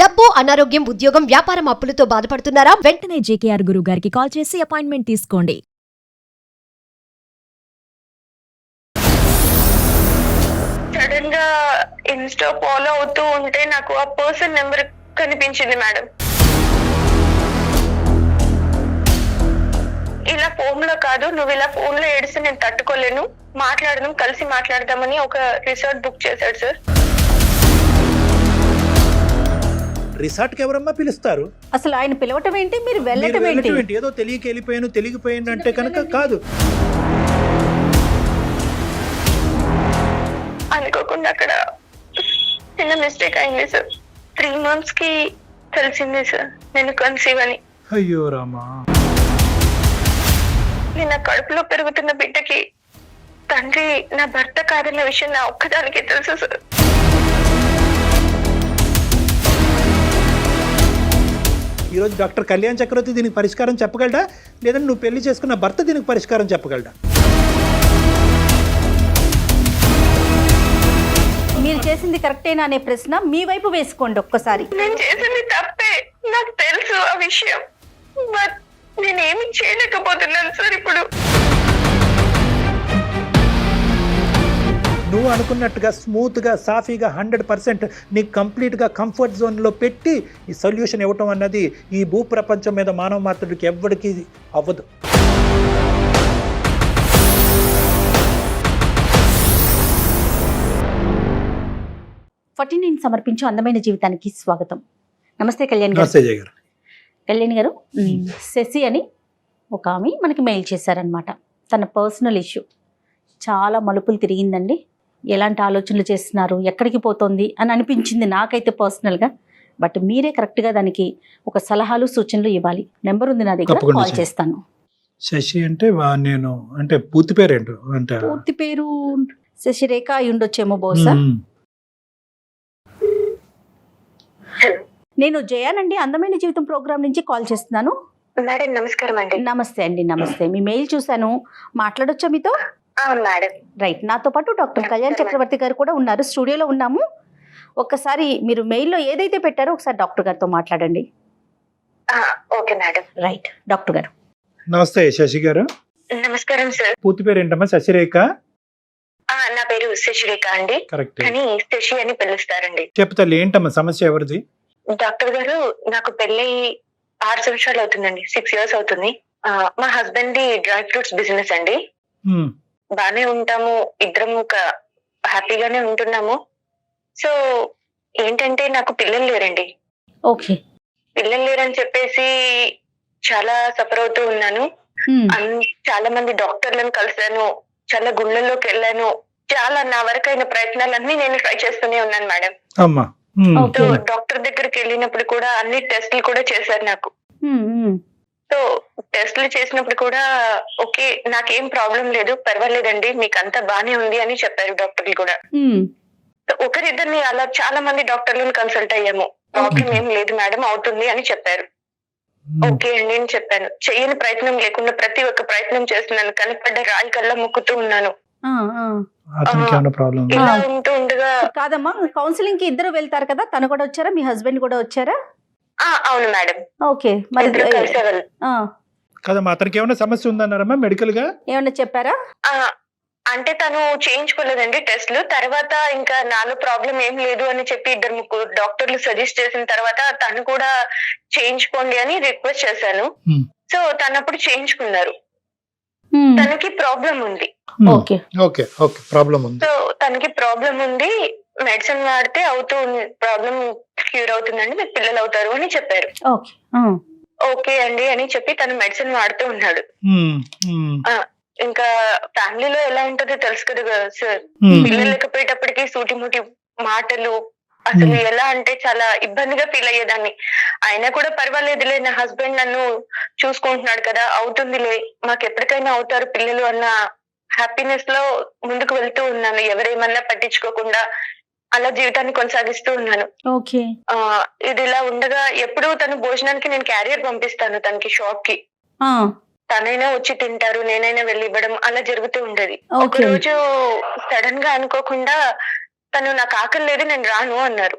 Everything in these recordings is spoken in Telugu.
డబ్బు, అనారోగ్యం, ఉద్యోగం, వ్యాపారం అప్పులతో బాధపడుతున్నారా? వెంటనే జేకేఆర్ గురువు గారికి కాల్ చేసి అపాయింట్మెంట్ తీసుకోండి. సడన్ గా ఇన్స్టా ఫాలో అవుతూ ఉంటే నాకు ఆ పర్సన్ నెంబర్ కనిపించింది మేడం. ఇలా ఫోన్ లో కాదు, నువ్వు ఇలా ఫోన్ లో ఏడిస్తే నేను తట్టుకోలేను, మాట్లాడదాం, కలిసి మాట్లాడదామని ఒక రిసార్ట్ బుక్ చేశాడు సార్. రిసార్ట్ కి ఎవరమ్మా పిలుస్తారు? అసలు ఆయన పిలవటం ఏంటి, మీరు వెళ్ళటం ఏంటి? ఏదో తెలియకపోయాను అంటే కనుక కాదు. అనుకోకుండా అక్కడ చిన్న మిస్టేక్ అయింది సార్. 3 months కి తెలిసింది సార్ నేను కన్సీవ్ అని. అయ్యో రామా. నేను కడుపులో పెరుగుతున్న బిడ్డకి తండ్రి నా భర్త కాదన్న విషయం నా ఒక్కదానికే తెలుసు సార్. ఈరోజు డాక్టర్ కళ్యాణ్ చక్రవర్తి దీనికి పరిష్కారం చెప్పగలడా, లేదంటే నువ్వు పెళ్లి చేసుకున్న భర్త దీనికి పరిష్కారం చెప్పగలడా? మీరు చేసింది కరెక్టేనా అనే ప్రశ్న మీ వైపు వేసుకోండి ఒక్కసారి. నేను చేసింది తప్పే, నాకు తెలుసు ఆ విషయం, బట్ నేనేమి చేయలేకపోతున్నాను సార్ ఇప్పుడు. నువ్వు అనుకున్నట్టుగా స్మూత్గా సాఫీగా 100% నీకు కంప్లీట్గా కంఫర్ట్ జోన్లో పెట్టి ఈ సొల్యూషన్ ఇవ్వటం అన్నది ఈ భూప్రపంచం మీద మానవ మాత్రుడికి ఎవ్వడికి అవ్వదు. నేను సమర్పించు అందమైన జీవితానికి స్వాగతం. నమస్తే కళ్యాణ్ గారు. నమస్తే జయ గారు. కళ్యాణ్ గారు, శశి అని ఒక ఆమె మనకి మెయిల్ చేశారనమాట. తన పర్సనల్ ఇష్యూ చాలా మలుపులు తిరిగిందండి. ఎలాంటి ఆలోచనలు చేస్తున్నారు, ఎక్కడికి పోతుంది అని అనిపించింది నాకైతే పర్సనల్గా. బట్ మీరే కరెక్ట్గా దానికి ఒక సలహాలు సూచనలు ఇవ్వాలి. నెంబర్ ఉంది నా దగ్గర, కాల్ చేస్తాను. శశి అంటే నేను అంటే పూర్తి పేరేంటో అంటే పూర్తి పేరు శశిరేఖ అయి ఉండొచ్చేమో బహుశా. నేను జయానండి, అందమైన జీవితం ప్రోగ్రామ్ నుంచి కాల్ చేస్తున్నాను. మేడం నమస్కారం అండి. నమస్తే అండి. నమస్తే. మీ మెయిల్ చూశాను, మాట్లాడొచ్చా మీతో? అవును మేడం. రైట్. నాతో పాటు డాక్టర్ కళ్యాణ్ చక్రవర్తి గారు కూడా ఉన్నారు, స్టూడియోలో ఉన్నాము. ఒక్కసారి మీరు మెయిల్లో ఏదైతే పెట్టారో ఒకసారి డాక్టర్ గారితో మాట్లాడండి. Okay madam. రైట్. డాక్టర్ గారు నమస్తే. శశి గారు నమస్కారం సార్. పూర్తి పేరు ఏంటమ్మా? శశిరేఖ? నా పేరు శశిరేఖ అండి, కరెక్ట్, కానీ శశి అని పిలుస్తారండి. చెప్తాను ఏంటమ్మా సమస్య, ఎవరిది? డాక్టర్ గారు, నాకు పెళ్ళి 6 సంవత్సరాలు అవుతుందండి, 6 years అవుతుంది. మా husband the dry fruits business అండి. బానే ఉంటాము, ఇద్దరం ఒక హ్యాపీగానే ఉంటున్నాము. సో ఏంటంటే నాకు పిల్లలు లేరండి. ఓకే. పిల్లలు లేరని చెప్పేసి చాలా సఫర్ అవుతూ ఉన్నాను. చాలా మంది డాక్టర్లను కలిశాను, చాలా గుళ్ళల్లోకి వెళ్ళాను, చాలా నా వరకైన ప్రయత్నాలన్నీ నేను ట్రై చేస్తూనే ఉన్నాను మేడం. అమ్మా. సో డాక్టర్ దగ్గరికి వెళ్ళినప్పుడు కూడా అన్ని టెస్టులు కూడా చేశారు నాకు. సో టెస్టులు చేసినప్పుడు కూడా ఓకే, నాకేం ప్రాబ్లం లేదు, పర్వాలేదండి, మీకు అంతా బానే ఉంది అని చెప్పారు డాక్టర్లు కూడా. ఒకరిద్దరిని అలా చాలా మంది డాక్టర్లను కన్సల్ట్ అయ్యాము. ప్రాబ్లం ఏం లేదు మేడం, అవుతుంది అని చెప్పారు. ఓకే అండి అని చెప్పాను. చెయ్యని ప్రయత్నం లేకుండా ప్రతి ఒక్క ప్రయత్నం చేస్తున్నాను, కనపడ్డ రాయి కల్లా మొక్కుతూ ఉన్నాను. ఇలా ఉంటూ ఉండగా కాదమ్మా, కౌన్సిలింగ్ కి ఇద్దరు వెళ్తారు కదా, తను కూడా వచ్చారా, మీ హస్బెండ్ కూడా వచ్చారా? అవును మేడం. ఓకే. మరి కదమ్మా, అతనికి ఏమైనా సమస్య ఉందన్నారమ్మా మెడికల్ గా? ఏమన్నా చెప్పారా? అంటే తను చేయించుకోలేదండి టెస్ట్లు. తర్వాత ఇంకా నాలో ప్రాబ్లం ఏం లేదు అని చెప్పి 2-3 డాక్టర్లు సజెస్ట్ చేసిన తర్వాత తను కూడా చేయించుకోండి అని రిక్వెస్ట్ చేశాను. సో తను అప్పుడు చేయించుకున్నారు. తనకి ప్రాబ్లం ఉంది. ఓకే ఓకే ఓకే, ప్రాబ్లం ఉంది. సో తనకి ప్రాబ్లం ఉంది, మెడిసిన్ వాడితే ప్రాబ్లం క్యూర్ అవుతుందండి, మీకు పిల్లలు అవుతారు అని చెప్పారు. ఓకే అండి అని చెప్పి తను మెడిసిన్ వాడుతూ ఉన్నాడు. ఇంకా ఫ్యామిలీలో ఎలా ఉంటుందో తెలుసు కదా సార్, పిల్లలు లేకపోయేటప్పటికి సూటిముటి మాటలు, అసలు ఎలా అంటే చాలా ఇబ్బందిగా ఫీల్ అయ్యేదాన్ని. అయినా కూడా పర్వాలేదులే, నా హస్బెండ్ నన్ను చూసుకుంటున్నాడు కదా, అవుతుందిలే, మాకు ఎప్పటికైనా అవుతారు పిల్లలు అన్న హ్యాపీనెస్ లో ముందుకు వెళ్తూ ఉన్నాను, ఎవరేమన్నా పట్టించుకోకుండా అలా జీవితాన్ని కొనసాగిస్తూ ఉన్నాను. ఇది ఇలా ఉండగా ఎప్పుడు తను భోజనానికి నేను క్యారియర్ పంపిస్తాను తనకి, షాప్ కి. తనైనా వచ్చి తింటారు, నేనైనా వెళ్ళి ఇవ్వడం, అలా జరుగుతూ ఉండేది. ఒక రోజు సడన్ గా అనుకోకుండా తను నాకు ఆకలి లేదు, నేను రాను అన్నారు.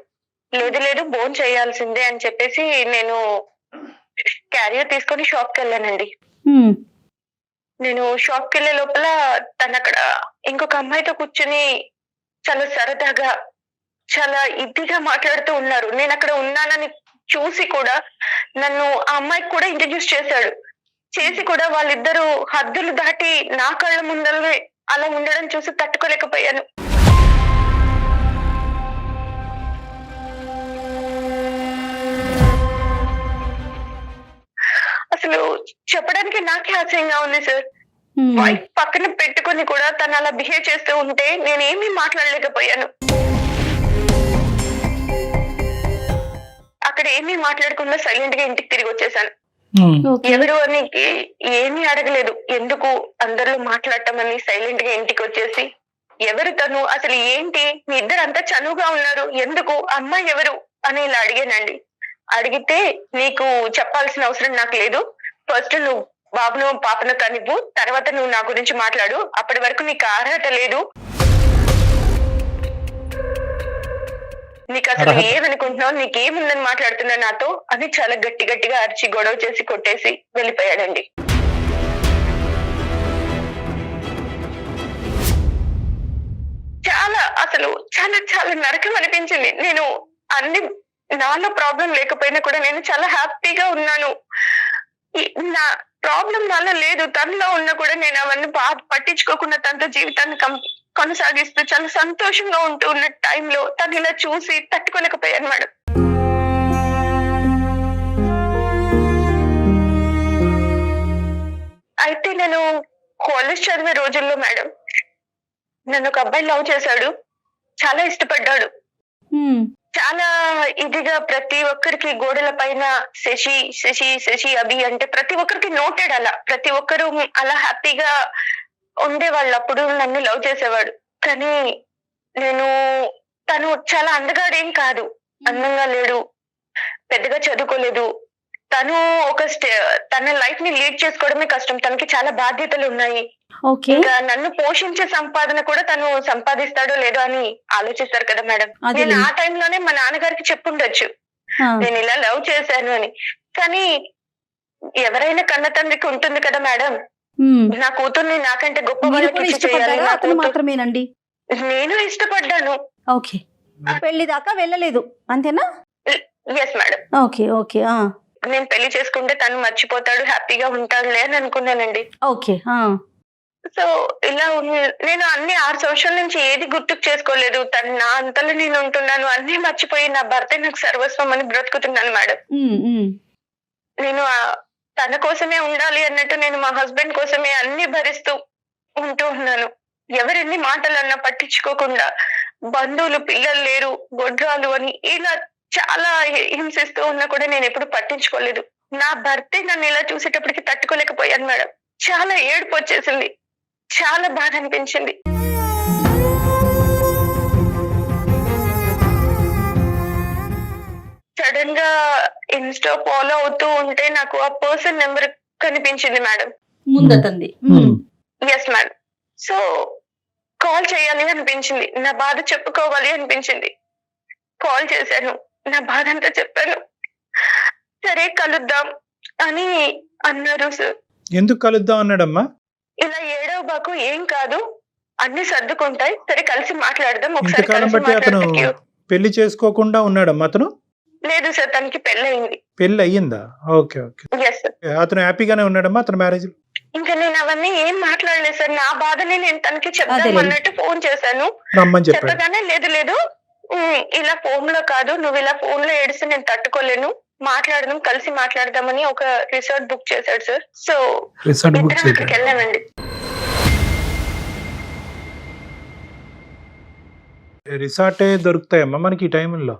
లేదు లేదు భోజనం చేయాల్సిందే అని చెప్పేసి నేను క్యారియర్ తీసుకొని షాప్ కి వెళ్ళానండి. నేను షాప్ కి వెళ్ళే లోపల తను అక్కడ ఇంకొక అమ్మాయితో కూర్చొని చాలా సరదాగా చాలా ఇదిగా మాట్లాడుతూ ఉన్నారు. నేను అక్కడ ఉన్నానని చూసి కూడా నన్ను ఆ అమ్మాయికి కూడా ఇంట్రడ్యూస్ చేశాడు. చేసి కూడా వాళ్ళిద్దరూ హద్దులు దాటి నా కళ్ళ ముందరే అలా ఉండడం చూసి తట్టుకోలేకపోయాను. అసలు చెప్పడానికి నాకే ఆశ్చర్యంగా ఉంది సార్. వైఫ్ పక్కన పెట్టుకొని కూడా తను అలా బిహేవ్ చేస్తూ ఉంటే నేనేమీ మాట్లాడలేకపోయాను. అక్కడ ఏమీ మాట్లాడకుండా సైలెంట్ గా ఇంటికి తిరిగి వచ్చేసాను. ఎవరు అని ఏమీ అడగలేదు. ఎందుకు అందరిలో మాట్లాడటం అని సైలెంట్ గా ఇంటికి వచ్చేసి ఎవరు తను, అసలు ఏంటి, మీ ఇద్దరు అంతా చనువుగా ఉన్నారు, ఎందుకు, అమ్మాయి ఎవరు అని ఇలా అడిగానండి. అడిగితే నీకు చెప్పాల్సిన అవసరం నాకు లేదు, ఫస్ట్ నువ్వు బాబును పాపను కనివ్వు, తర్వాత నువ్వు నా గురించి మాట్లాడు, అప్పటి వరకు నీకు అర్హత లేదు, నీకు అసలు ఏమనుకుంటున్నావు, నీకేముందని మాట్లాడుతున్నా నాతో అని చాలా గట్టి గట్టిగా అరిచి గొడవ చేసి కొట్టేసి వెళ్ళిపోయాడండి. చాలా అసలు చాలా చాలా నరకం అనిపించింది. నేను అన్ని నాలో ప్రాబ్లం లేకపోయినా కూడా నేను చాలా హ్యాపీగా ఉన్నాను. నా ప్రాబ్లం నాలో లేదు, తనలో ఉన్నా కూడా నేను అవన్నీ పట్టించుకోకుండా తనతో జీవితాన్ని కొనసాగిస్తూ చాలా సంతోషంగా ఉంటూ ఉన్న టైంలో తను ఇలా చూసి తట్టుకోలేకపోయాను మేడం. అయితే నేను కాలేజ్ చదివే రోజుల్లో మేడం నన్ను ఒక అబ్బాయి లవ్ చేశాడు, చాలా ఇష్టపడ్డాడు. చాలా ఇదిగా ప్రతి ఒక్కరికి గోడల పైన శశి శశి శశి అభి అంటే ప్రతి ఒక్కరికి నోటెడ్, అలా ప్రతి ఒక్కరు అలా హ్యాపీగా ఉండేవాళ్ళు. అప్పుడు నన్ను లవ్ చేసేవాడు. కానీ తను చాలా అందగాడేం కాదు, అందంగా లేడు, పెద్దగా చదువుకోలేదు. తను తన లైఫ్ ని లీడ్ చేసుకోవడమే కష్టం, తనకి చాలా బాధ్యతలు ఉన్నాయి. ఇంకా నన్ను పోషించే సంపాదన కూడా తను సంపాదిస్తాడో లేదో అని ఆలోచిస్తారు కదా మేడం. నేను ఆ టైంలోనే మా నాన్నగారికి చెప్పుండొచ్చు నేను ఇలా లవ్ చేశాను అని. కానీ ఎవరైనా కన్న తండ్రికి ఉంటుంది కదా మేడం, నా కూతుర్ని నాకంటే గొప్ప వాళ్ళకి మాత్రమేనండి. నేను ఇష్టపడ్డాను. ఓకే, పెళ్లి దాకా వెళ్ళలేదు అంతేనా? Yes madam. Okay okay. నేను పెళ్లి చేసుకుంటే తను మర్చిపోతాడు, హ్యాపీగా ఉంటాడులే అని అనుకున్నానండి. ఓకే. సో ఇలా నేను అన్ని 6 సంవత్సరాల నుంచి ఏది గుర్తుకు చేసుకోలేదు. తను నా అంతలో నేను ఉంటున్నాను, అన్ని మర్చిపోయి నా భర్త నాకు సర్వస్వం అని బ్రతుకుతున్నాను మేడం. నేను తన కోసమే ఉండాలి అన్నట్టు నేను మా హస్బెండ్ కోసమే అన్ని భరిస్తూ ఉంటూ ఉన్నాను. ఎవరెన్ని మాటలు అన్నా పట్టించుకోకుండా, బంధువులు పిల్లలు లేరు, గొడ్రాలు అని ఇలా చాలా హింసిస్తూ ఉన్నా కూడా నేను ఎప్పుడు పట్టించుకోలేదు. నా భర్తే నన్ను ఇలా చూసేటప్పటికి తట్టుకోలేకపోయాను మేడం. చాలా ఏడుపు వచ్చేసింది, చాలా బాధ అనిపించింది. సడన్ గా ఇన్స్టా ఫాలో అవుతూ ఉంటే నాకు ఆ పర్సన్ నెంబర్ కనిపించింది మేడం ముందతంది. Yes madam. సో కాల్ చేయాలి అనిపించింది, నా బాధ చెప్పుకోవాలి అనిపించింది. కాల్ చేశాను, నా బాధ అంతా చెప్పాను. సరే కలుద్దాం అని అన్నారు సార్. ఎందుకు కలుద్దాం అన్నాడమ్మా? ఇలా ఏడవ బాకు ఏం కాదు, అన్ని సర్దుకుంటాయి, సరే కలిసి మాట్లాడదాం. ఇంతకాలం బట్టి అతను పెళ్లి చేసుకోకుండా ఉన్నాడమ్మా అతను? లేదు సార్, తనకి పెళ్లి అయింది. పెళ్లి అయ్యిందా? Okay okay. Yes sir. అతను హ్యాపీగానే ఉన్నాడమ్మా అతను మ్యారేజ్? ఇంకా నేను అవన్నీ ఏం మాట్లాడలేదు సార్. నా బాధని నేను తనకి చెప్తాను అన్నట్టు ఫోన్ చేశాను. చెప్పగానే లేదు లేదు ఇలా ఫోన్ లో కాదు, నువ్వు ఇలా ఫోన్ లో ఏడిస్తే నేను తట్టుకోలేను, మాట్లాడదాం, కలిసి మాట్లాడదామని ఒక రిసార్ట్ బుక్ చేశాడు సార్. సో అక్కడికి వెళ్ళామండి. రిసార్టే దొరుకుతాయమ్మా మనకి ఈ టైంలో?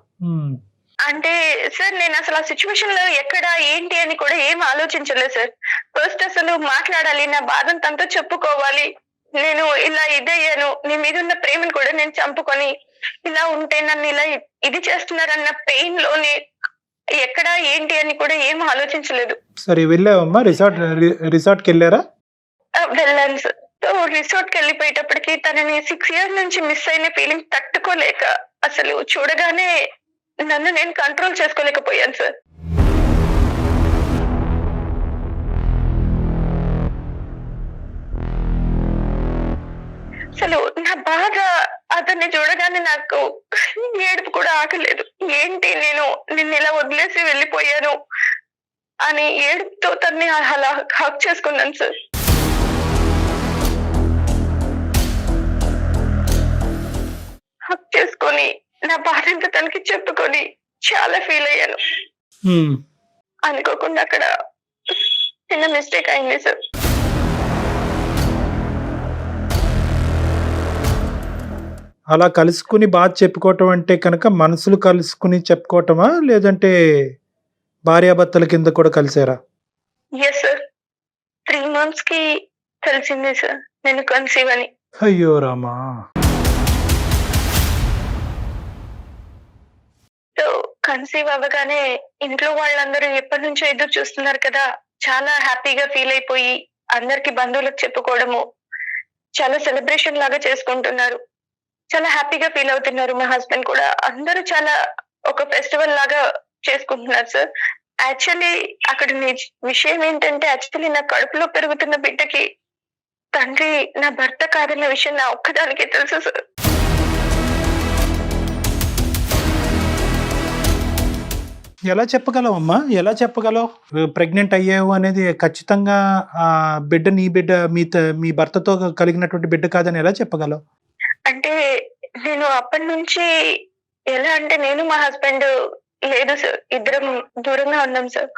అంటే సార్ నేను అసలు ఆ సిచ్యువేషన్ లో ఎక్కడ ఏంటి అని కూడా ఏం ఆలోచించలేదు సార్. ఫస్ట్ అసలు మాట్లాడాలి, నా బాధను తనతో చెప్పుకోవాలి. నేను ఇలా ఇదయ్యాను, నీ మీద ఉన్న ప్రేమను కూడా నేను చంపుకొని ఇలా ఉంటే నన్ను ఇలా ఇది చేస్తున్నారన్న పెయిన్ లోనే ఎక్కడ ఏంటి అని కూడా ఏం ఆలోచించలేదు. సరే వెళ్ళావమ్మా రిసార్ట్కి వెళ్ళారా? వెళ్ళాను సార్. సో రిసార్ట్ కి వెళ్ళిపోయేటప్పటికి తనని 6 years నుంచి మిస్ అయిన ఫీలింగ్ తట్టుకోలేక అసలు చూడగానే నన్ను నేను కంట్రోల్ చేసుకోలేకపోయాను సార్. అసలు నా బాధ అతన్ని చూడగానే నాకు ఏడుపు కూడా ఆగలేదు. ఏంటి నేను నిన్ను ఇలా వదిలేసి వెళ్ళిపోయాను అని ఏడుపుతో తన్ని అలా హక్ చేసుకున్నాను సార్. హక్ చేసుకొని నా బాధ అంతా తనకి చెప్పుకొని చాలా ఫీల్ అయ్యాను. అనుకోకుండా అక్కడ చిన్న మిస్టేక్ అయింది సార్. అలా కలుసుకుని బాధ చెప్పుకోవటం అంటే కనుక మనసులు కలుసుకుని చెప్పుకోవటమా, లేదంటే భార్యాభర్తల కింద కూడా కలిసారా? Yes sir. 3 months కి తెలిసింది సార్ నేను కన్సీవ్ అని. అయ్యో రామా. సో కన్సీవ్ అవ్వగానే ఇంట్లో వాళ్ళందరూ ఎప్పటి నుంచో ఎదురు చూస్తున్నారు కదా, చాలా హ్యాపీగా ఫీల్ అయిపోయి అందరికి బంధువులకు చెప్పుకోవడము, చాలా సెలబ్రేషన్ లాగా చేసుకుంటున్నారు, చాలా హ్యాపీగా ఫీల్ అవుతున్నారు. మా హస్బెండ్ కూడా అందరూ చాలా ఒక ఫెస్టివల్ లాగా చేసుకుంటున్నారు సార్. యాక్చువల్లీ అక్కడ విషయం ఏంటంటే, యాక్చువల్లీ నా కడుపులో పెరుగుతున్న బిడ్డకి తండ్రి నా భర్త కాదన్న విషయం నా ఒక్కదానికే తెలుసు సార్. ఎలా చెప్పగలవు అమ్మా, ఎలా చెప్పగలవు ప్రెగ్నెంట్ అయ్యావు అనేది? ఖచ్చితంగా ఆ బిడ్డ నీ బిడ్డ, మీ భర్తతో కలిగినటువంటి బిడ్డ కాదని ఎలా చెప్పగలవు? అంటే నేను అప్పటి నుంచి ఎలా అంటే, నేను మా హస్బెండ్ లేదు సార్, ఇద్దరం దూరంగా ఉన్నాం సార్.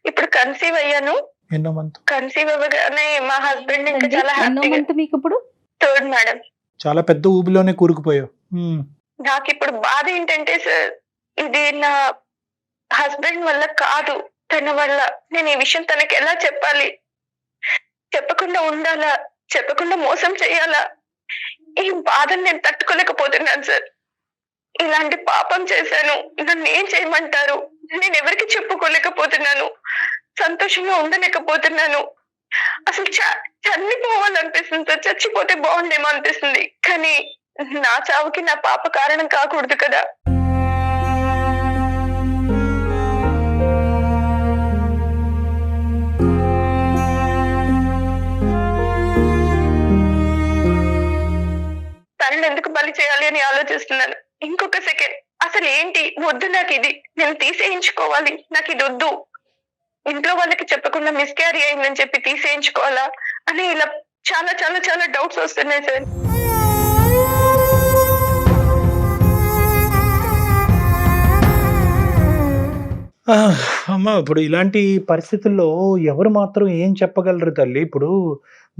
ఇప్పుడు కన్సీవ్ అయ్యాను. ఎన్నో మంత్? కన్సీవ్ అవ్వగానే మా హస్బెండ్ ఇంకా చాలా హ్యాపీగా. మీకు ఇప్పుడు 3rd మేడం. చాలా పెద్ద ఊబిలోనే కూరుకుపోయావు. నాకు ఇప్పుడు బాధ ఏంటంటే సార్, ఇది నా హస్బెండ్ వల్ల కాదు, తన వల్ల. నేను ఈ విషయం తనకి ఎలా చెప్పాలి? చెప్పకుండా ఉండాలా, చెప్పకుండా మోసం చేయాలా? ఈ బాధను నేను తట్టుకోలేకపోతున్నాను సార్. ఇలాంటి పాపం చేశాను, నన్ను ఏం చేయమంటారు? నేను ఎవరికి చెప్పుకోలేకపోతున్నాను, సంతోషంగా ఉండలేకపోతున్నాను. అసలు చనిపోవాలనిపిస్తుంది సార్, చచ్చిపోతే బాగుండేమో అనిపిస్తుంది. కానీ నా చావుకి నా పాప కారణం కాకూడదు కదా. తనని ఎందుకు బలి చేయాలి అని ఆలోచిస్తున్నాను. ఇంకొక సెకండ్ అసలు ఏంటి వద్దు, నాకు ఇది నేను తీసేయించుకోవాలి, నాకు ఇది వద్దు, ఇంట్లో వాళ్ళకి చెప్పకుండా మిస్క్యారీ అయిందని చెప్పి తీసేయించుకోవాలా అని ఇలా చాలా చాలా చాలా డౌట్స్ వస్తున్నాయి సార్. అమ్మ, ఇప్పుడు ఇలాంటి పరిస్థితుల్లో ఎవరు మాత్రం ఏం చెప్పగలరు తల్లి? ఇప్పుడు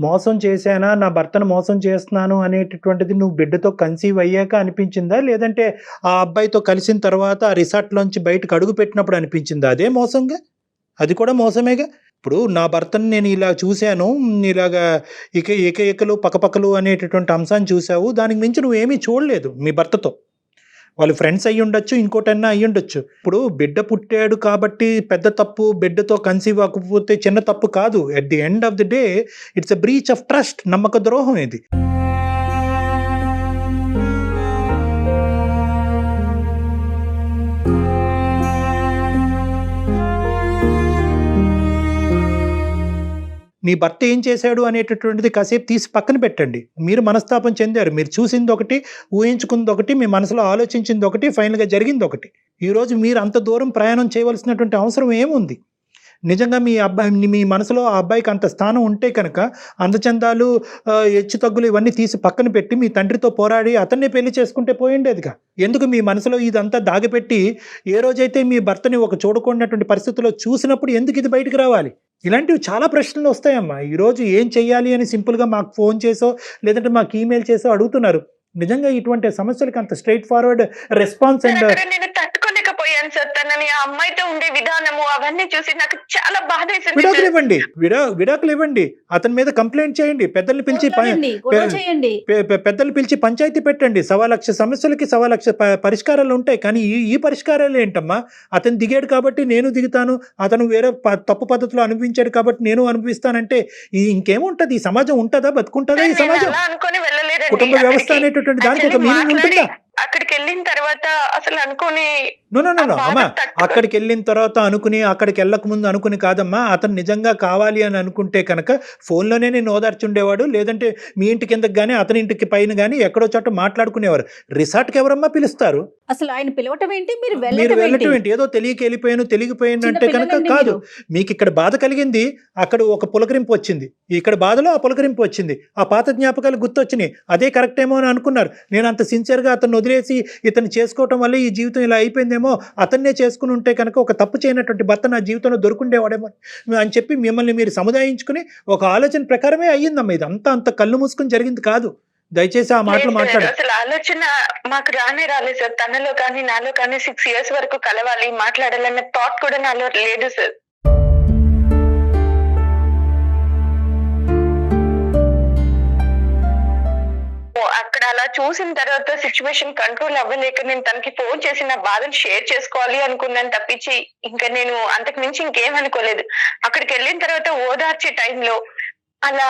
మోసం చేశానా, నా భర్తను మోసం చేస్తున్నాను అనేటటువంటిది నువ్వు బిడ్డతో కన్సీవ్ అయ్యాక అనిపించిందా, లేదంటే ఆ అబ్బాయితో కలిసిన తర్వాత ఆ రిసార్ట్లోంచి బయటకు అడుగు పెట్టినప్పుడు అనిపించిందా? అదే మోసంగా, అది కూడా మోసమేగా. ఇప్పుడు నా భర్తను నేను ఇలా చూశాను, ఇలాగా ఏకలు పక్కపక్కలు అనేటటువంటి అంశాన్ని చూసావు, దానికి మించి నువ్వేమీ చూడలేదు మీ భర్తతో. వాళ్ళు ఫ్రెండ్స్ అయ్యి ఉండొచ్చు, ఇంకోటన్నా అయ్యి ఉండొచ్చు. ఇప్పుడు బిడ్డ పుట్టాడు కాబట్టి పెద్ద తప్పు, బిడ్డతో కన్సీవ్ అవ్వకపోతే చిన్న తప్పు కాదు. At the end of the day it's a breach of trust, నమ్మక ద్రోహం ఇది. నీ భర్త ఏం చేశాడు అనేటటువంటిది కాసేపు తీసి పక్కన పెట్టండి. మీరు మనస్తాపం చెందారు, మీరు చూసింది ఒకటి, ఊహించుకుంది ఒకటి, మీ మనసులో ఆలోచించింది ఒకటి, ఫైనల్గా జరిగింది ఒకటి. ఈరోజు మీరు అంత దూరం ప్రయాణం చేయవలసినటువంటి అవసరం ఏముంది? నిజంగా మీ మనసులో ఆ అబ్బాయికి అంత స్థానం ఉంటే కనుక అందచందాలు, హెచ్చు తగ్గులు ఇవన్నీ తీసి పక్కన పెట్టి మీ తండ్రితో పోరాడి అతన్నే పెళ్లి చేసుకుంటే పోయిండేదిగా. ఎందుకు మీ మనసులో ఇదంతా దాగిపెట్టి ఏ రోజైతే మీ భర్తని ఒక చూడకూడనటువంటి పరిస్థితుల్లో చూసినప్పుడు ఎందుకు ఇది బయటకు రావాలి? ఇలాంటివి చాలా ప్రశ్నలు వస్తాయమ్మా. ఈరోజు ఏం చెయ్యాలి అని సింపుల్గా మాకు ఫోన్ చేసో లేదంటే మాకు ఈమెయిల్ చేసో అడుగుతున్నారు. నిజంగా ఇటువంటి సమస్యలకి అంత స్ట్రైట్ ఫార్వర్డ్ రెస్పాన్స్ అండ్ నేను తట్టుకోలేకపోయాను సార్. తనని ఆ అమ్మాయితో ఉండే విధానము అవన్నీ చూసి నాకు చాలా బాధ వేసింది విడాకులు సార్. ఇవ్వండి, విడాకులు ఇవ్వండి, అతని మీద కంప్లైంట్ చేయండి, పెద్దల్ని పిలిచి గొడవ చేయండి. పెద్దలు పిలిచి పంచాయతీ పెట్టండి. 1,00,000 సమస్యలకి 1,00,000 పరిష్కారాలు ఉంటాయి. కానీ ఈ పరిష్కారాలు ఏంటమ్మా? అతను దిగాడు కాబట్టి నేను దిగుతాను, అతను వేరే తప్పు పద్ధతిలో అనుభవించాడు కాబట్టి నేను అనుభవిస్తానంటే ఇంకేముంటది? ఈ సమాజం ఉంటుందా? బతుకుంటుందా ఈ నేను సమాజం? అలా అనుకొని వెళ్ళలేదండి. కుటుంబ వ్యవస్థ అనేటటువంటి దానికి ఒక మీనింగ్ ఉంటుందా? అక్కడికి వెళ్ళిన తర్వాత అసలు అనుకోని నో అమ్మా, అక్కడికి వెళ్ళిన తర్వాత అనుకుని, అక్కడికి వెళ్ళక ముందు అనుకుని కాదమ్మా. అతను నిజంగా కావాలి అని అనుకుంటే కనుక ఫోన్లోనే నేను ఓదార్చుండేవాడు, లేదంటే మీ ఇంటి కిందకి కానీ అతని ఇంటికి పైన కానీ ఎక్కడో చోట మాట్లాడుకునేవారు. రిసార్ట్కి ఎవరమ్మా పిలుస్తారు? అసలు ఆయన పిలవటం ఏంటి, మీరు వెళ్ళటం వెళ్ళటం ఏంటి? ఏదో తెలియకపోయాను అంటే కనుక కాదు. మీకు ఇక్కడ బాధ కలిగింది, అక్కడ ఒక పులకరింపు వచ్చింది, ఇక్కడ బాధలో ఆ పులకరింపు వచ్చింది, ఆ పాత జ్ఞాపకాలు గుర్తొచ్చినాయి, అదే కరెక్ట్ ఏమో అని అనుకున్నారు. నేను అంత సిన్సియర్గా అతను వదిలేసి ఇతను చేసుకోవటం వల్ల ఈ జీవితం ఇలా అయిపోయిందేమో, అతన్నే చేసుకుని ఉంటే కనుక ఒక తప్పు చేయనటువంటి భర్త నా జీవితంలో దొరుకుండేవాడేమో అని చెప్పి మిమ్మల్ని మీరు సముదాయించుకుని ఒక ఆలోచన ప్రకారమే అయ్యిందమ్మా. ఇది అంత కళ్ళు మూసుకుని జరిగింది కాదు. దయచేసి ఆ మాటలు మాట్లాడు. అసలు ఆలోచన మాకు రాలేదు సార్. తనలో కానీ నాలో కానీ 6 years వరకు కలవాలి, మాట్లాడాలన్న థాట్ కూడా నాలో లేదు సార్. అక్కడ అలా చూసిన తర్వాత సిచ్యువేషన్ కంట్రోల్ అవ్వలేక నేను తనకి ఫోన్ చేసి నా బాధను షేర్ చేసుకోవాలి అనుకున్నాను తప్పించి ఇంకా నేను అంతకు మించి ఇంకేం అనుకోలేదు. అక్కడికి వెళ్ళిన తర్వాత ఓదార్చే టైంలో అలా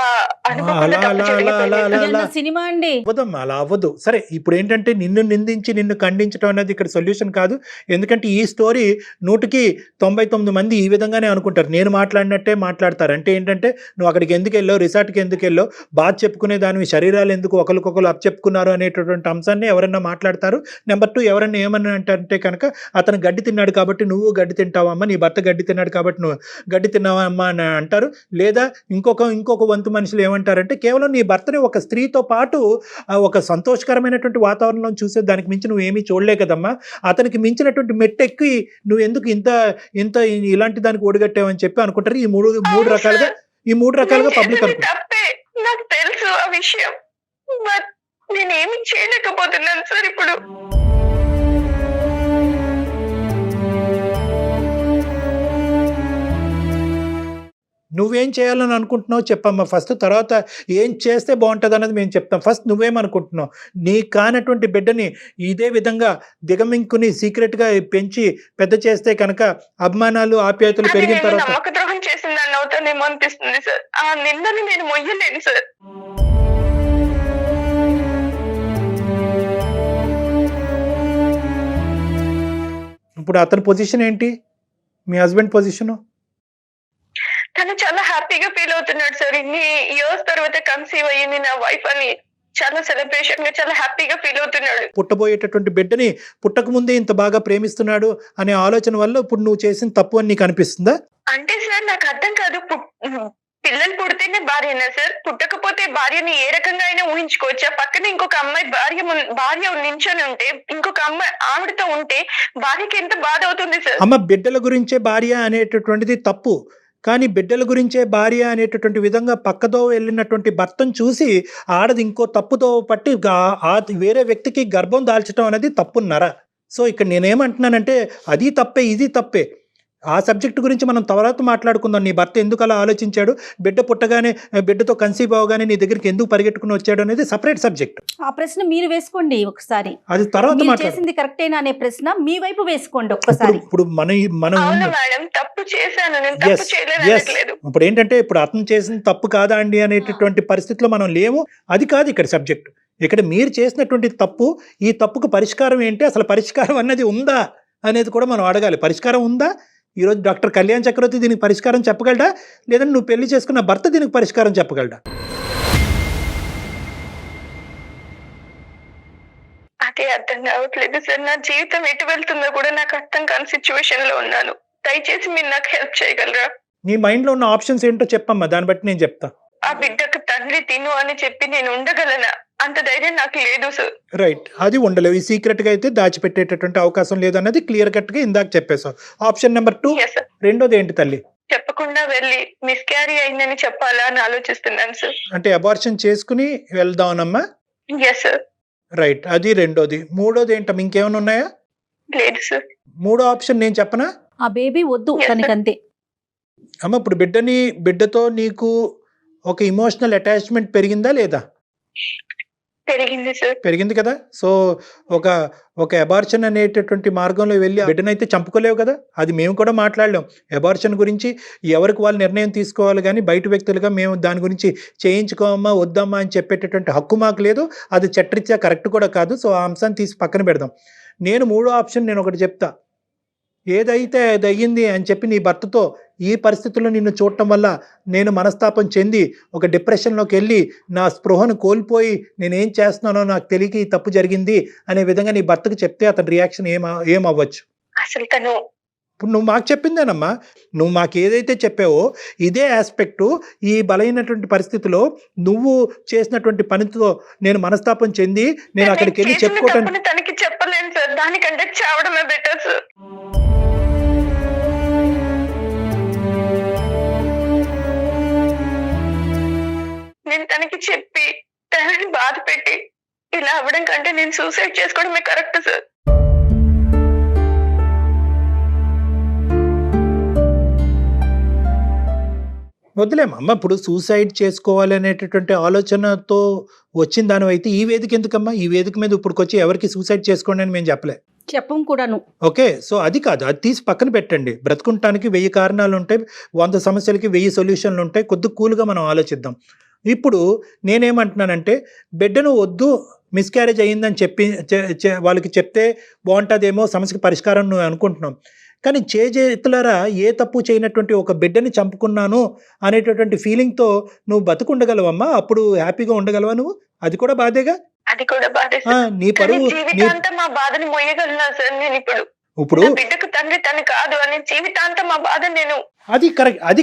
అనుకోకుండా తప్పు జరిగిపోయింది. సినిమా అండి. అవ్వదమ్మా, అలా అవ్వదు. సరే, ఇప్పుడు ఏంటంటే నిన్ను నిందించి నిన్ను ఖండించడం అనేది ఇక్కడ సొల్యూషన్ కాదు. ఎందుకంటే ఈ స్టోరీ 199 మంది ఈ విధంగానే అనుకుంటారు. నేను మాట్లాడినట్టే మాట్లాడతారు. అంటే ఏంటంటే నువ్వు అక్కడికి ఎందుకు వెళ్ళావు, రిసార్ట్కి ఎందుకు వెళ్ళావు, బాధ చెప్పుకునే దాని శరీరాలు ఎందుకు ఒకరికొకరు అప్పచెప్పుకున్నారు అనేటటువంటి అంశాన్ని ఎవరన్నా మాట్లాడతారు. నెంబర్ 2, ఎవరన్నా ఏమన్నా అంటే కనుక అతను గడ్డి తిన్నాడు కాబట్టి నువ్వు గడ్డి తింటావమ్మా, నీ భర్త గడ్డి తిన్నాడు కాబట్టి నువ్వు గడ్డి తిన్నావమ్మా అని అంటారు. లేదా ఇంకొక వంతు మనుషులు ఏమంటారంటే కేవలం నీ భర్తని ఒక స్త్రీతో పాటు ఒక సంతోషకరమైనటువంటి వాతావరణంలో చూసే దానికి మించి నువ్వు ఏమీ చూడలే కదమ్మా, అతనికి మించినటువంటి మెట్టెక్కి నువ్వు ఎందుకు ఇంత ఇలాంటి దానికి ఒడిగట్టావని చెప్పి అనుకుంటారు. ఈ మూడు రకాలుగా పబ్లిక్ అనుకుంటారు. తప్పే, నాకు తెలుసు ఆ విషయం. బట్ నేనేమి చేయలేకపోతున్నాను సార్ ఇప్పుడు. నువ్వేం చేయాలని అనుకుంటున్నావు చెప్పమ్మా ఫస్ట్, తర్వాత ఏం చేస్తే బాగుంటుంది అన్నది మేము చెప్తాం. ఫస్ట్ నువ్వేమనుకుంటున్నావు? నీ కానటువంటి బిడ్డని ఇదే విధంగా దిగమింకుని సీక్రెట్గా పెంచి పెద్ద చేస్తే కనుక అభిమానాలు ఆప్యాయతలు పెరిగిన తర్వాత నమ్మక ద్రోహం చేసిందని అవుతానేమో అనిపిస్తుంది సార్. ఆ నిందని నేను మొయ్యలేను సార్. ఇప్పుడు అతని పొజిషన్ ఏంటి, మీ హస్బెండ్ పొజిషను? తను చాలా హ్యాపీగా ఫీల్ అవుతున్నాడు సార్. ఇన్ని ఇయర్స్ తర్వాత కన్సీవ్ అయ్యింది నా వైఫ్ అని చాలా సెలబ్రేషన్ గా చాలా హ్యాపీగా ఫీల్ అవుతున్నాడు. పుట్టబోయేటటువంటి బిడ్డని పుట్టక ముందే ఇంత బాగా ప్రేమిస్తున్నాడు అనే ఆలోచన వల్ల ఇప్పుడు నువ్వు చేసిన తప్పు అని నీకు అనిపిస్తుందా? అంటే సార్ నాకు అర్థం కాదు, పిల్లలు పుడితేనే భార్యనా సార్? పుట్టకపోతే భార్యని ఏ రకంగా అయినా ఊహించుకోవచ్చా? పక్కన ఇంకొక అమ్మాయి భార్య నించొని ఉంటే ఇంకొక అమ్మాయి ఆవిడతో ఉంటే భార్యకి ఎంత బాధ అవుతుంది సార్? అమ్మ, బిడ్డల గురించే భార్య అనేటటువంటిది తప్పు, కానీ బిడ్డల గురించే భార్య అనేటటువంటి విధంగా పక్కదో వెళ్ళినటువంటి భర్తను చూసి ఆడది ఇంకో తప్పుతో పట్టి వేరే వ్యక్తికి గర్భం దాల్చడం అనేది తప్పున్నారా? సో ఇక్కడ నేనేమంటున్నానంటే అది తప్పే, ఇది తప్పే. ఆ సబ్జెక్ట్ గురించి మనం తర్వాత మాట్లాడుకుందాం. నీ భర్త ఎందుకు అలా ఆలోచించాడు, బిడ్డ పుట్టగానే బిడ్డతో కన్సీవ్ అవగానే నీ దగ్గరికి ఎందుకు పరిగెట్టుకుని వచ్చాడు అనేది సపరేట్ సబ్జెక్ట్. ఆ ప్రశ్న మీరు వేసుకోండి ఒకసారి. అది తర్వాత చేసింది కరెక్టేనా అనే ప్రశ్న మీ వైపు వేసుకోండి ఒక్కసారి. ఇప్పుడు మనం తప్పు చేశాను, నేను తప్పు చేయలేదు. ఇప్పుడు ఏంటంటే ఇప్పుడు అతను చేసిన తప్పు కాదా అండి అనేటటువంటి పరిస్థితిలో మనం లేము. అది కాదు ఇక్కడ సబ్జెక్ట్. ఇక్కడ మీరు చేసినటువంటి తప్పు, ఈ తప్పుకు పరిష్కారం ఏంటి, అసలు పరిష్కారం అన్నది ఉందా అనేది కూడా మనం అడగాలి. పరిష్కారం ఉందా? ఈరోజు డాక్టర్ కళ్యాణ్ చక్రవర్తి దీనికి పరిష్కారం చెప్పగలడా, లేదంటే నువ్వు పెళ్లి చేసుకున్న భర్త దీనికి పరిష్కారం చెప్పగలడా? అదే అర్థం కావట్లేదు సార్. నా జీవితం ఎటు వెళ్తుందో కూడా నాకు అర్థం కాని సిచ్యువేషన్ లో ఉన్నాను. దయచేసి మీరు నాకు హెల్ప్ చేయగలరా? నీ మైండ్ లో ఉన్న ఆప్షన్స్ ఏంటో చెప్పమ్మా, దాన్ని బట్టి నేను చెప్తా. ఆ బిడ్డకు తండ్రి తిను అని చెప్పి నేను ఉండగలనా? అంత ధైర్యం నాకు లేదు సార్. రైట్, అది ఉండలేవు. ఈ సీక్రెట్ గా అయితే దాచిపెట్టేటటువంటి అవకాశం లేదన్నది క్లియర్ కట్ గా ఇందాక చెప్పేశావు. Option number 2. రెండోది ఏంటి తల్లి? చెప్పకుండా వెళ్ళి మిస్క్యారీ అయిందని చెప్పాలా అని ఆలోచిస్తున్నాను సార్. అంటే అబార్షన్ చేసుకుని వెళ్దామనమ్మా? Yes sir. రైట్, అది రెండోది. మూడోది ఏంటమ్మా, ఇంకేమైనా ఉన్నాయా? లేదు సార్. మూడో ఆప్షన్ నేను చెప్పనా ఆ బేబీ వద్దు Yes, sir. తనకంతే. అమ్మ? ఇప్పుడు బిడ్డతో నీకు ఒక ఇమోషనల్ అటాచ్మెంట్ పెరిగిందా లేదా? పెరిగింది సార్. పెరిగింది కదా. సో ఒక అబార్షన్ అనేటటువంటి మార్గంలో వెళ్ళి ఆ బిడ్డనైతే చంపుకోలేవు కదా. అది మేము కూడా మాట్లాడలేం అబార్షన్ గురించి. ఎవరికి వాళ్ళు నిర్ణయం తీసుకోవాలి, కానీ బయట వ్యక్తులుగా మేము దాని గురించి చేయించుకోమా వద్దమ్మా అని చెప్పేటటువంటి హక్కు మాకు లేదు. అది చట్టరీత్యా కరెక్ట్ కూడా కాదు. సో ఆ అంశాన్ని తీసి పక్కన పెడదాం. నేను మూడో ఆప్షన్ నేను ఒకటి చెప్తా. ఏదైతే అది అయ్యింది అని చెప్పి నీ భర్తతో ఈ పరిస్థితుల్లో నిన్ను చూడటం వల్ల నేను మనస్తాపం చెంది ఒక డిప్రెషన్లోకి వెళ్ళి నా స్పృహను కోల్పోయి నేనేం చేస్తున్నానో నాకు తెలియక ఈ తప్పు జరిగింది అనే విధంగా నీ భర్తకు చెప్తే అతని రియాక్షన్ ఏమవ్వచ్చు? అసలు తను ఇప్పుడు నువ్వు మాకు చెప్పిందేనమ్మా. నువ్వు మాకు ఏదైతే చెప్పావో ఇదే ఆస్పెక్టు ఈ బలైనటువంటి పరిస్థితిలో నువ్వు చేసినటువంటి పనితో నేను మనస్తాపం చెంది నేను అక్కడికి వెళ్ళి చేసిన చెప్పుకోవటానికి తప్పుని తనకి చెప్పలేను సార్. దానికంటే చావడమే బెటర్ సార్. నేను తనకి చెప్పి తనని బాధ పెట్టి ఇలా అవ్వడం కంటే నేను సూసైడ్ చేసుకోవడమే కరెక్ట్ సార్. వద్దులేమమ్మ. ఇప్పుడు సూసైడ్ చేసుకోవాలి అనేటటువంటి ఆలోచనతో వచ్చిన దానివైతే ఈ వేదిక ఎందుకమ్మా? ఈ వేదిక మీద ఇప్పుడుకొచ్చి ఎవరికి సూసైడ్ చేసుకోండి అని మేము చెప్పలే. చెప్పం కూడాను. ఓకే, సో అది కాదు. అది తీసి పక్కన పెట్టండి. బ్రతుకుంటానికి 1000 కారణాలు ఉంటాయి, 100 సమస్యలకి 1000 సొల్యూషన్లు ఉంటాయి. కొద్ది కూల్గా మనం ఆలోచిద్దాం. ఇప్పుడు నేనేమంటున్నానంటే బిడ్డను వద్దు, మిస్క్యారేజ్ అయ్యిందని చెప్పి వాళ్ళకి చెప్తే బాగుంటుందేమో, సమస్యకి పరిష్కారం నువ్వు అనుకుంటున్నాం. కానీ చేతులారా ఏ తప్పు చేయనటువంటి ఒక బిడ్డని చంపుకున్నాను అనేటటువంటి ఫీలింగ్తో నువ్వు బతుకుండగలవమ్మా? అప్పుడు హ్యాపీగా ఉండగలవా నువ్వు? అది కూడా బాధేగా. అది కూడా బాధే ఆ, సార్. నీ కానీ పరువు జీవితాంతం మా బాధని మొయ్యగలనా సార్ నేను ఇప్పుడు నా బిడ్డకు తండ్రి తను కాదు అని జీవితాంతం మా బాధ నేను. అది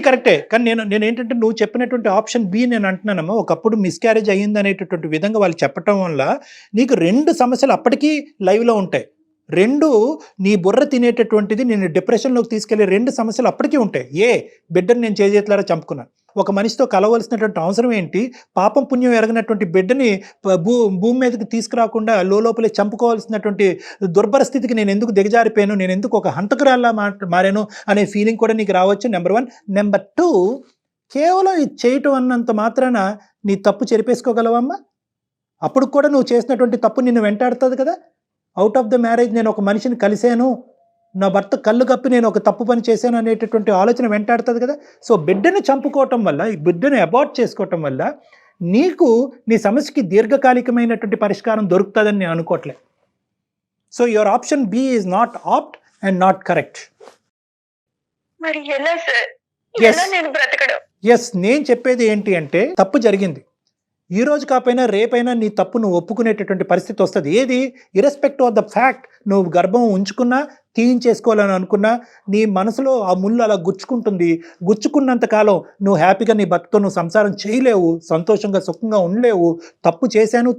కరెక్టే. కానీ నేను ఏంటంటే నువ్వు చెప్పినటువంటి ఆప్షన్ బి నేను అంటున్నానమ్మా. ఒకప్పుడు మిస్క్యారేజ్ అయ్యింది అనేటటువంటి విధంగా వాళ్ళు చెప్పటం వల్ల నీకు 2 సమస్యలు అప్పటికీ లైవ్లో ఉంటాయి. 2 నీ బుర్ర తినేటటువంటిది నేను డిప్రెషన్లోకి తీసుకెళ్లే 2 సమస్యలు అప్పటికీ ఉంటాయి. బిడ్డను నేను చేతులారా చంపుకున్నాను. ఒక మనిషితో కలవలసినటువంటి అవసరం ఏంటి? పాపం పుణ్యం ఎరగినటువంటి బిడ్డని భూమి మీదకి తీసుకురాకుండా లోపలే చంపుకోవాల్సినటువంటి దుర్భర స్థితికి నేను ఎందుకు దిగజారిపోయాను, నేను ఎందుకు ఒక హంతకురాల్లా మారాను అనే ఫీలింగ్ కూడా నీకు రావచ్చు. నెంబర్ 1. నెంబర్ 2, కేవలం ఇది చేయటం అన్నంత మాత్రాన నీ తప్పు చెరిపేసుకోగలవమ్మా? అప్పుడు కూడా నువ్వు చేసినటువంటి తప్పు నిన్ను వెంటాడుతుంది కదా. అవుట్ ఆఫ్ ద మ్యారేజ్ నేను ఒక మనిషిని కలిశాను, నా భర్త కళ్ళు కప్పి నేను ఒక తప్పు పని చేశాను అనేటటువంటి ఆలోచన వెంటాడుతుంది కదా. సో బిడ్డను చంపుకోవటం వల్ల, ఈ బిడ్డను అబార్ట్ చేసుకోవటం వల్ల నీకు నీ సమస్యకి దీర్ఘకాలికమైనటువంటి పరిష్కారం దొరుకుతుందని నేను అనుకోవట్లే. So your option B is not opt and not correct. మరి ఎలా సార్? ఎలా నేను బ్రతకడం? ఎస్, నేను చెప్పేది ఏంటి అంటే తప్పు జరిగింది. ఈ రోజు కాకపోయినా రేపైనా నీ తప్పు నువ్వు ఒప్పుకునేటటువంటి పరిస్థితి వస్తుంది. ఏది? ఇర్రెస్పెక్టివ్ ఆఫ్ ద ఫ్యాక్ట్ నువ్వు గర్భం ఉంచుకున్నా, తీయించేసుకోవాలని అనుకున్నా, నీ మనసులో ఆ ముళ్ళు అలా గుచ్చుకుంటుంది. గుచ్చుకున్నంత కాలం నువ్వు హ్యాపీగా నీ భర్తతో నువ్వు సంసారం చేయలేవు, సంతోషంగా సుఖంగా ఉండలేవు. తప్పు చేశాను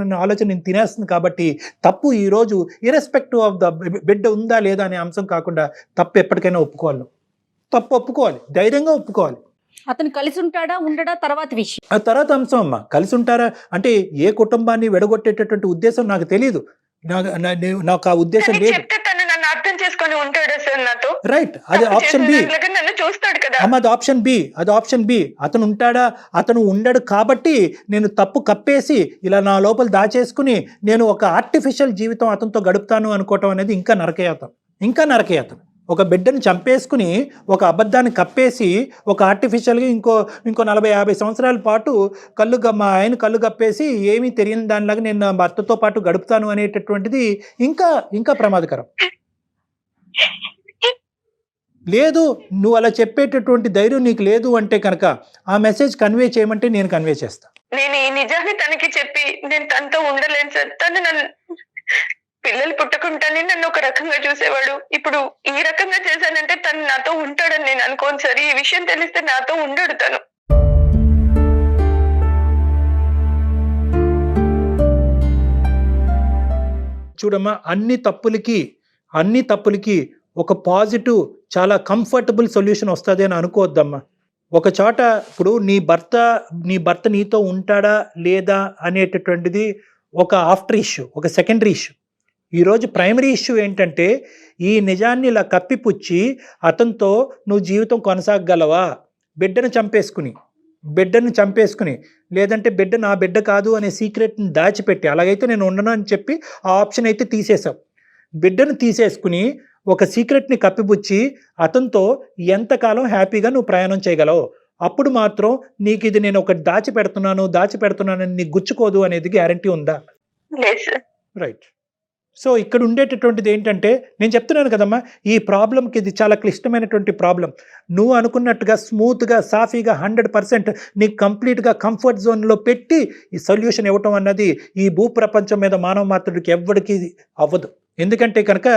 అనే ఆలోచన నేను తినేస్తుంది. కాబట్టి తప్పు ఈరోజు ఇర్రెస్పెక్టివ్ ఆఫ్ ద బిడ్డ ఉందా లేదా అనే అంశం కాకుండా తప్పు ఎప్పటికైనా ఒప్పుకోవాలి. తప్పు ఒప్పుకోవాలి, ధైర్యంగా ఒప్పుకోవాలి. అతను కలిసి ఉంటాడా ఉండడా తర్వాత విషయం. ఆ తర్వాత అంశం అమ్మా. కలిసి ఉంటారా అంటే ఏ కుటుంబాన్ని వెడగొట్టేటటువంటి ఉద్దేశం నాకు తెలియదు. నాకు ఆ ఉద్దేశం లేదు. చెప్తే తను నన్ను అర్థం చేసుకొని ఉంటాడా సార్ నాతో? రైట్, అది ఆప్షన్ బి. నన్ను చూస్తాడు కదా. అమ్మ, అది ఆప్షన్ బి. అతను ఉంటాడా? అతను ఉండడు కాబట్టి నేను తప్పు కప్పేసి ఇలా నా లోపల దాచేసుకుని నేను ఒక ఆర్టిఫిషియల్ జీవితం అతనితో గడుపుతాను అనుకోవటం అనేది ఇంకా నరకయాతం. ఒక బిడ్డను చంపేసుకుని ఒక అబద్ధాన్ని కప్పేసి ఒక ఆర్టిఫిషియల్గా ఇంకో 40-50 సంవత్సరాల పాటు మా ఆయన కళ్ళు కప్పేసి ఏమీ తెలియని దానిలాగా నేను నా భర్తతో పాటు గడుపుతాను అనేటటువంటిది ఇంకా ప్రమాదకరం. లేదు, నువ్వు అలా చెప్పేటటువంటి ధైర్యం నీకు లేదు అంటే కనుక ఆ మెసేజ్ కన్వే చేయమంటే నేను కన్వే చేస్తాను. నేను ఈ నిజాన్ని తనకి చెప్పి నేను తనతో ఉండలేను సార్. తను నన్ను పిల్లలు పుట్టకుండానే నన్ను ఒక రకంగా చూసేవాడు. ఇప్పుడు ఈ రకంగా చేశానంటే తను నాతో ఉంటాడని నేను అనుకోను సార్. ఈ విషయం తెలిస్తే నాతో ఉండడు తను. చూడమ్మా, అన్ని తప్పులకి ఒక పాజిటివ్, చాలా కంఫర్టబుల్ సొల్యూషన్ వస్తుంది అని అనుకోవద్దమ్మా. ఒక చోట ఇప్పుడు నీ భర్త నీతో ఉంటాడా లేదా అనేటటువంటిది ఒక ఆఫ్టర్ ఇష్యూ, ఒక సెకండరీ ఇష్యూ. ఈరోజు ప్రైమరీ ఇష్యూ ఏంటంటే ఈ నిజాన్ని ఇలా కప్పిపుచ్చి అతనితో నువ్వు జీవితం కొనసాగగలవా, బిడ్డను చంపేసుకుని లేదంటే బిడ్డ నా బిడ్డ కాదు అనే సీక్రెట్ని దాచిపెట్టి అలాగైతే నేను ఉండను అని చెప్పి ఆ ఆప్షన్ అయితే తీసేసావు. బిడ్డను తీసేసుకుని ఒక సీక్రెట్ని కప్పిపుచ్చి అతనితో ఎంతకాలం హ్యాపీగా నువ్వు ప్రయాణం చేయగలవు, అప్పుడు మాత్రం నీకు ఇది నేను ఒకటి దాచిపెడుతున్నానని నీకు గుచ్చుకోదు అనేది గ్యారంటీ ఉందా? రైట్. సో ఇక్కడ ఉండేటటువంటిది ఏంటంటే నేను చెప్తున్నాను కదమ్మా, ఈ ప్రాబ్లంకి ఇది చాలా క్లిష్టమైనటువంటి ప్రాబ్లం. నువ్వు అనుకున్నట్టుగా స్మూత్గా సాఫీగా 100% నీకు కంప్లీట్గా కంఫర్ట్ జోన్లో పెట్టి ఈ సొల్యూషన్ ఇవ్వటం అన్నది ఈ భూప్రపంచం మీద మానవ మాత్రుడికి ఎవ్వడికి అవ్వదు. ఎందుకంటే కనుక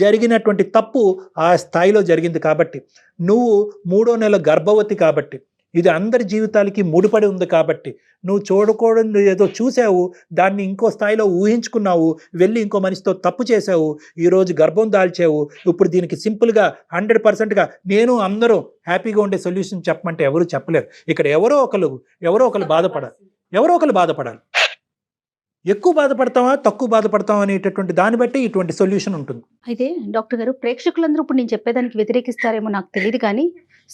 జరిగినటువంటి తప్పు ఆ స్థాయిలో జరిగింది కాబట్టి, నువ్వు 3వ నెల గర్భవతి కాబట్టి, ఇది అందరి జీవితాలకి ముడిపడి ఉంది కాబట్టి, నువ్వు చూడకూడదు ఏదో చూసావు, దాన్ని ఇంకో స్థాయిలో ఊహించుకున్నావు, వెళ్ళి ఇంకో మనిషితో తప్పు చేసావు, ఈరోజు గర్భం దాల్చావు. ఇప్పుడు దీనికి సింపుల్గా 100%గా నేను అందరూ హ్యాపీగా ఉండే సొల్యూషన్ చెప్పమంటే ఎవరు చెప్పలేరు. ఇక్కడ ఎవరో ఒకరు బాధపడాలి. ఎక్కువ బాధపడతావా తక్కువ బాధపడతావా అనేటటువంటి దాన్ని బట్టి ఇటువంటి సొల్యూషన్ ఉంటుంది. అయితే డాక్టర్ గారు, ప్రేక్షకులందరూ ఇప్పుడు నేను చెప్పేదానికి వ్యతిరేకిస్తారేమో నాకు తెలియదు, కానీ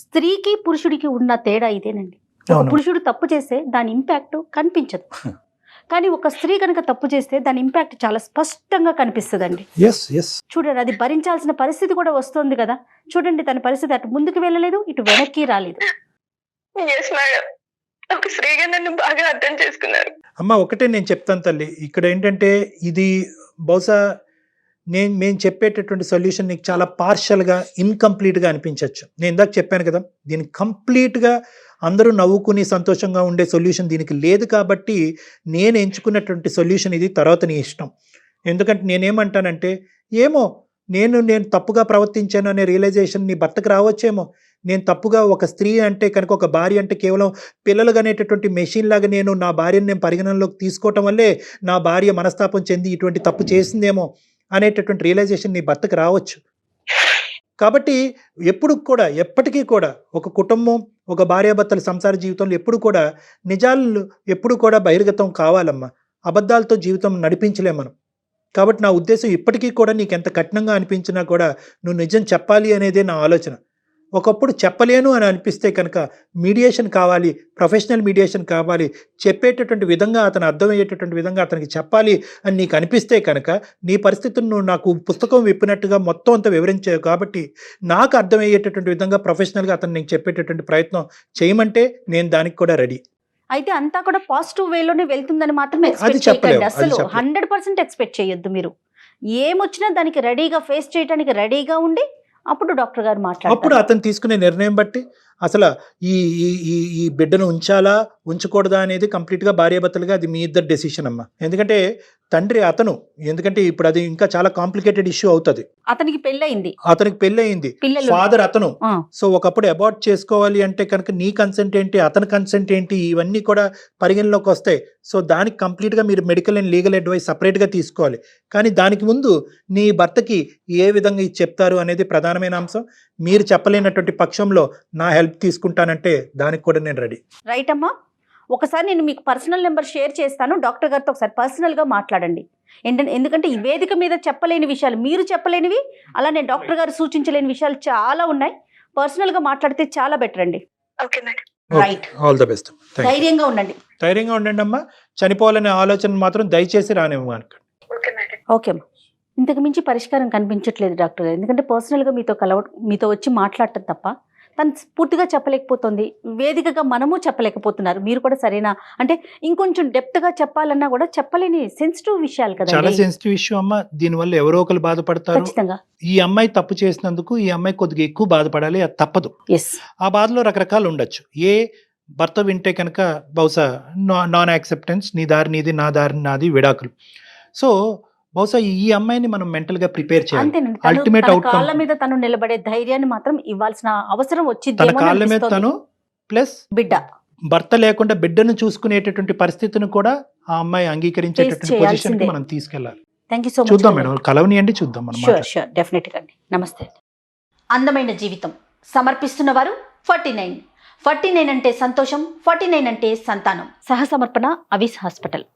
స్త్రీకి పురుషుడికి ఉన్న తేడా ఇదేనండి. ఒక పురుషుడు తప్పు చేస్తే దాని ఇంపాక్ట్ కనిపించదు, కానీ ఒక స్త్రీ కనుక తప్పు చేస్తే దాని ఇంపాక్ట్ చాలా స్పష్టంగా కనిపిస్తుందండి. చూడండి, అది భరించాల్సిన పరిస్థితి కూడా వస్తుంది కదా. చూడండి, తన పరిస్థితి అటు ముందుకు వెళ్ళలేదు, ఇటు వెనక్కి రాలేదు. ఒక స్త్రీగా నన్ను బాగా అర్థం చేసుకున్నారు. అమ్మ ఒకటే నేను చెప్తాను తల్లి, ఇక్కడ ఏంటంటే ఇది బహుశా మేము చెప్పేటటువంటి సొల్యూషన్ నీకు చాలా పార్షల్గా ఇన్కంప్లీట్గా అనిపించవచ్చు. నేను ఇందాక చెప్పాను కదా, దీనికి కంప్లీట్గా అందరూ నవ్వుకుని సంతోషంగా ఉండే సొల్యూషన్ దీనికి లేదు కాబట్టి నేను ఎంచుకున్నటువంటి సొల్యూషన్ ఇది. తర్వాత నీ ఇష్టం. ఎందుకంటే నేనేమంటానంటే, ఏమో నేను తప్పుగా ప్రవర్తించాను అనే రియలైజేషన్ నీ భర్తకు రావచ్చేమో. నేను తప్పుగా, ఒక స్త్రీ అంటే కనుక, ఒక భార్య అంటే కేవలం పిల్లలు అనేటటువంటి మెషిన్ లాగా నేను నా భార్యను నేను పరిగణనలోకి తీసుకోవటం వల్లే నా భార్య మనస్తాపం చెంది ఇటువంటి తప్పు చేసిందేమో అనేటటువంటి రియలైజేషన్ నీ భర్తకు రావచ్చు. కాబట్టి ఎప్పటికీ కూడా ఒక కుటుంబం, ఒక భార్యాభర్తల సంసార జీవితంలో ఎప్పుడు కూడా నిజాలు ఎప్పుడు కూడా బహిర్గతం కావాలమ్మా. అబద్ధాలతో జీవితం నడిపించలేం మనం. కాబట్టి నా ఉద్దేశం ఇప్పటికీ కూడా నీకు ఎంత కఠినంగా అనిపించినా కూడా నువ్వు నిజం చెప్పాలి అనేదే నా ఆలోచన. ఒకప్పుడు చెప్పలేను అని అనిపిస్తే కనుక మీడియేషన్ కావాలి, ప్రొఫెషనల్ మీడియేషన్ కావాలి, చెప్పేటటువంటి విధంగా అతను అర్థమయ్యేటటువంటి విధంగా అతనికి చెప్పాలి అని నీకు అనిపిస్తే కనుక నీ పరిస్థితులను నువ్వు నాకు పుస్తకం విప్పినట్టుగా మొత్తం అంతా వివరించావు కాబట్టి నాకు అర్థమయ్యేటటువంటి విధంగా ప్రొఫెషనల్గా అతను నీకు చెప్పేటటువంటి ప్రయత్నం చేయమంటే నేను దానికి కూడా రెడీ. అయితే అంతా కూడా పాజిటివ్ వేలోనే వెళ్తుందని మాత్రం ఎక్స్పెక్ట్ చేయకండి. అసలు 100% ఎక్స్పెక్ట్ చేయొద్దు. మీరు ఏమొచ్చినా దానికి రెడీగా ఫేస్ చేయడానికి రెడీగా ఉండి అప్పుడు డాక్టర్ గారు మాట్లాడారు. అప్పుడు అతను తీసుకునే నిర్ణయం బట్టి అసలు ఈ బిడ్డను ఉంచాలా ఉంచకూడదా అనేది కంప్లీట్గా భార్యాభర్తలుగా అది మీ ఇద్దరు డెసిషన్ అమ్మా. ఎందుకంటే తండ్రి అతను, ఎందుకంటే ఇప్పుడు అది ఇంకా చాలా కాంప్లికేటెడ్ ఇష్యూ అవుతుంది. అతనికి పెళ్ళయింది, ఫాదర్ అతను. సో ఒకప్పుడు అబార్ట్ చేసుకోవాలి అంటే కనుక నీ కన్సెంట్ ఏంటి, అతని కన్సెంట్ ఏంటి, ఇవన్నీ కూడా పరిగణలోకి వస్తాయి. సో దానికి కంప్లీట్గా మీరు మెడికల్ అండ్ లీగల్ అడ్వైస్ సపరేట్గా తీసుకోవాలి. కానీ దానికి ముందు నీ భర్తకి ఏ విధంగా ఇది చెప్తారు అనేది ప్రధానమైన అంశం. మీరు చెప్పలేనటువంటి పక్షంలో నా హెల్ప్ తీసుకుంటానంటే దానికి కూడా నేను రెడీ. రైట్ అమ్మా. ఒకసారి నేను మీకు పర్సనల్ నెంబర్ షేర్ చేస్తాను. డాక్టర్ గారితో ఒకసారి పర్సనల్గా మాట్లాడండి. ఎందుకంటే ఈ వేదిక మీద చెప్పలేని విషయాలు, మీరు చెప్పలేనివి, అలానే డాక్టర్ గారు సూచించలేని విషయాలు చాలా ఉన్నాయి. పర్సనల్గా మాట్లాడితే చాలా బెటర్ అండి. రైట్. All the best. ధైర్యంగా ఉండండి అమ్మా. చనిపోవాలనే ఆలోచన మాత్రం దయచేసి రానివ్వండి. ఓకే అమ్మా. ఇంతకు మించి పరిష్కారం కనిపించట్లేదు డాక్టర్ గారు. ఎందుకంటే పర్సనల్గా మీతో వచ్చి మాట్లాడటం తప్ప తను పూర్తిగా చెప్పలేకపోతుంది. వేదికగా మనము చెప్పలేకపోతున్నారు. మీరు కూడా సరైన, అంటే ఇంకొంచెం డెప్త్గా చెప్పాలన్నా కూడా చెప్పలేని సెన్సిటివ్ విషయాలు కదా. చాలా సెన్సిటివ్ ఇష్యూ అమ్మా. దీనివల్ల ఎవరో ఒకరు బాధపడతారు. ఖచ్చితంగా ఈ అమ్మాయి తప్పు చేసినందుకు ఈ అమ్మాయి కొద్దిగా ఎక్కువ బాధపడాలి, అది తప్పదు. ఆ బాధలో రకరకాలు ఉండొచ్చు. భర్త వింటే కనుక బహుశా నాన్ యాక్సెప్టెన్స్, నీ దారి నీది, నా దారి నాది, విడాకులు. సో బహుశా ఈ అమ్మాయిని మనం మెంటల్ గా ప్రిపేర్ చేయాలి. అల్టిమేట్ అవుట్కమ్, కాళ్ళ మీద తను నిలబడే ధైర్యాన్ని మాత్రం ఇవ్వాల్సిన అవసరం వచ్చింది. తన కాళ్ళ మీద తను ప్లస్ బిడ్డ, భర్త లేకుండా బిడ్డను చూసుకునేటటువంటి పరిస్థితిని కూడా ఆ అమ్మాయి అంగీకరించేటటువంటి పొజిషన్ కి మనం తీసుకెళ్ళాలి. Thank you so much. చూద్దాం మేడం, కలవనియండి, చూద్దాం మనం. షూర్ డెఫినెట్గా అండి. నమస్తే. అందమైన జీవితం సమర్పిస్తున్న వారు 49 అంటే సంతోషం, 49 అంటే సంతానం. సహసమర్పణ అవిస్ హాస్పిటల్.